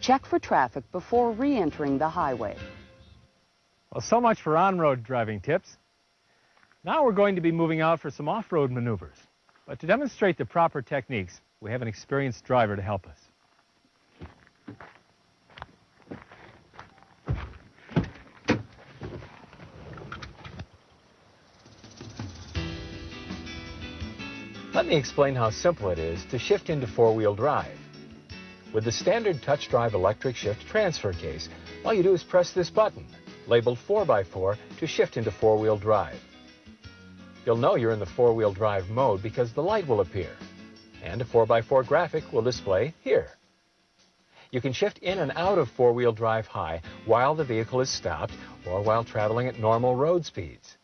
Check for traffic before re-entering the highway. Well, so much for on-road driving tips. Now we're going to be moving out for some off-road maneuvers. But to demonstrate the proper techniques, we have an experienced driver to help us. Let me explain how simple it is to shift into four-wheel drive. With the standard touch-drive electric shift transfer case, all you do is press this button, labeled 4x4, to shift into four-wheel drive. You'll know you're in the four-wheel drive mode because the light will appear, and a 4x4 graphic will display here. You can shift in and out of four-wheel drive high while the vehicle is stopped or while traveling at normal road speeds.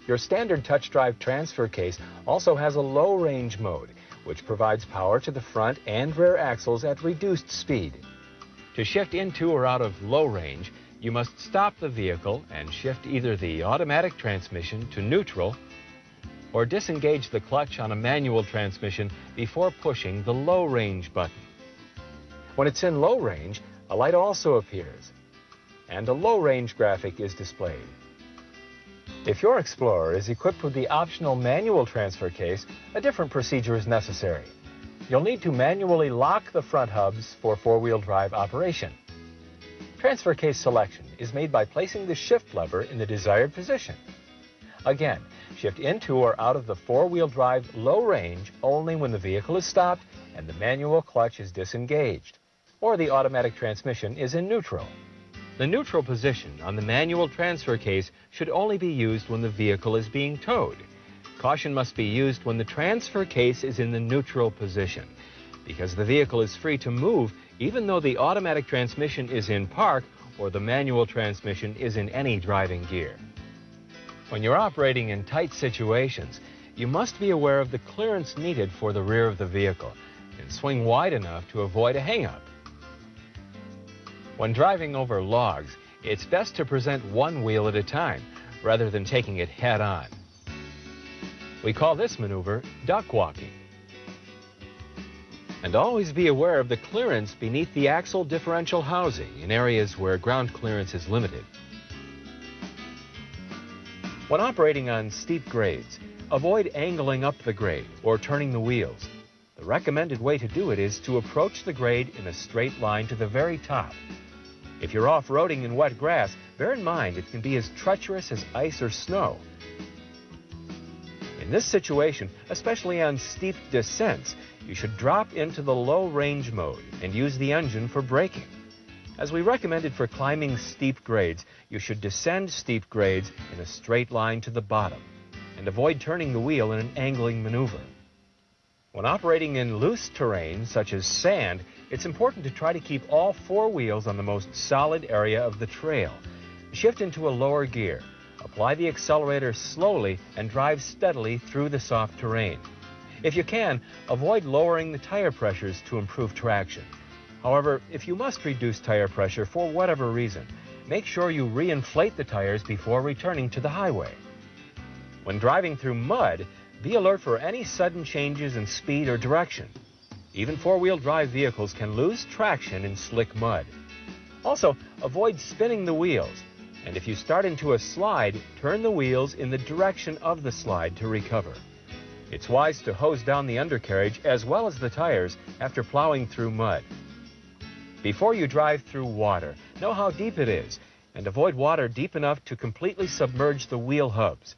Your standard touch drive transfer case also has a low-range mode, which provides power to the front and rear axles at reduced speed. To shift into or out of low range, you must stop the vehicle and shift either the automatic transmission to neutral or disengage the clutch on a manual transmission before pushing the low range button. When it's in low range, a light also appears, and a low range graphic is displayed. If your Explorer is equipped with the optional manual transfer case, a different procedure is necessary. You'll need to manually lock the front hubs for four-wheel drive operation. Transfer case selection is made by placing the shift lever in the desired position. Again, shift into or out of the four-wheel drive low range only when the vehicle is stopped and the manual clutch is disengaged, or the automatic transmission is in neutral. The neutral position on the manual transfer case should only be used when the vehicle is being towed. Caution must be used when the transfer case is in the neutral position, because the vehicle is free to move even though the automatic transmission is in park or the manual transmission is in any driving gear. When you're operating in tight situations, you must be aware of the clearance needed for the rear of the vehicle and swing wide enough to avoid a hang-up. When driving over logs, it's best to present one wheel at a time rather than taking it head-on. We call this maneuver duck walking. And always be aware of the clearance beneath the axle differential housing in areas where ground clearance is limited. When operating on steep grades, avoid angling up the grade or turning the wheels. The recommended way to do it is to approach the grade in a straight line to the very top. If you're off-roading in wet grass, bear in mind it can be as treacherous as ice or snow. In this situation, especially on steep descents, you should drop into the low-range mode and use the engine for braking. As we recommended for climbing steep grades, you should descend steep grades in a straight line to the bottom and avoid turning the wheel in an angling maneuver. When operating in loose terrain, such as sand, it's important to try to keep all four wheels on the most solid area of the trail. Shift into a lower gear, apply the accelerator slowly, and drive steadily through the soft terrain. If you can, avoid lowering the tire pressures to improve traction. However, if you must reduce tire pressure for whatever reason, make sure you re-inflate the tires before returning to the highway. When driving through mud, be alert for any sudden changes in speed or direction. Even four-wheel drive vehicles can lose traction in slick mud. Also, avoid spinning the wheels, and if you start into a slide, turn the wheels in the direction of the slide to recover. It's wise to hose down the undercarriage as well as the tires after plowing through mud. Before you drive through water, know how deep it is, and avoid water deep enough to completely submerge the wheel hubs.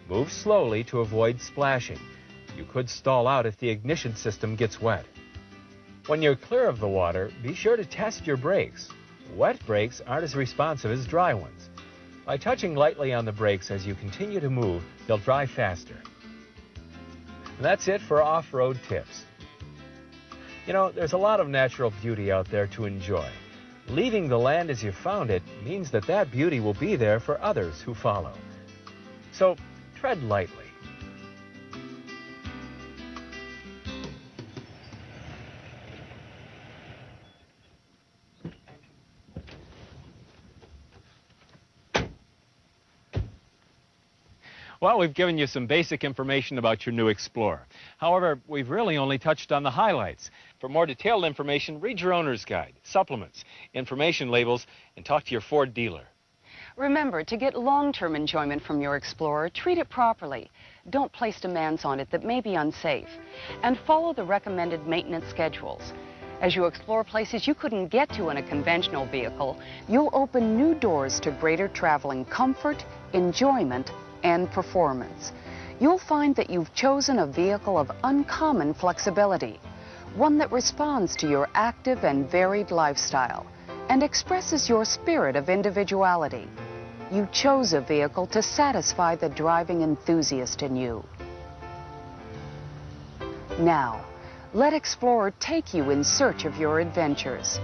Move slowly to avoid splashing. You could stall out if the ignition system gets wet. When you're clear of the water, be sure to test your brakes. Wet brakes aren't as responsive as dry ones. By touching lightly on the brakes as you continue to move, they'll dry faster. And that's it for off-road tips. You know, there's a lot of natural beauty out there to enjoy. Leaving the land as you found it means that that beauty will be there for others who follow. So, tread lightly. Well, we've given you some basic information about your new Explorer. However, we've really only touched on the highlights. For more detailed information, read your owner's guide, supplements, information labels, and talk to your Ford dealer. Remember, to get long-term enjoyment from your Explorer, treat it properly. Don't place demands on it that may be unsafe. And follow the recommended maintenance schedules. As you explore places you couldn't get to in a conventional vehicle, you'll open new doors to greater traveling comfort, enjoyment, and performance. You'll find that you've chosen a vehicle of uncommon flexibility, one that responds to your active and varied lifestyle and expresses your spirit of individuality. You chose a vehicle to satisfy the driving enthusiast in you. Now, let Explorer take you in search of your adventures.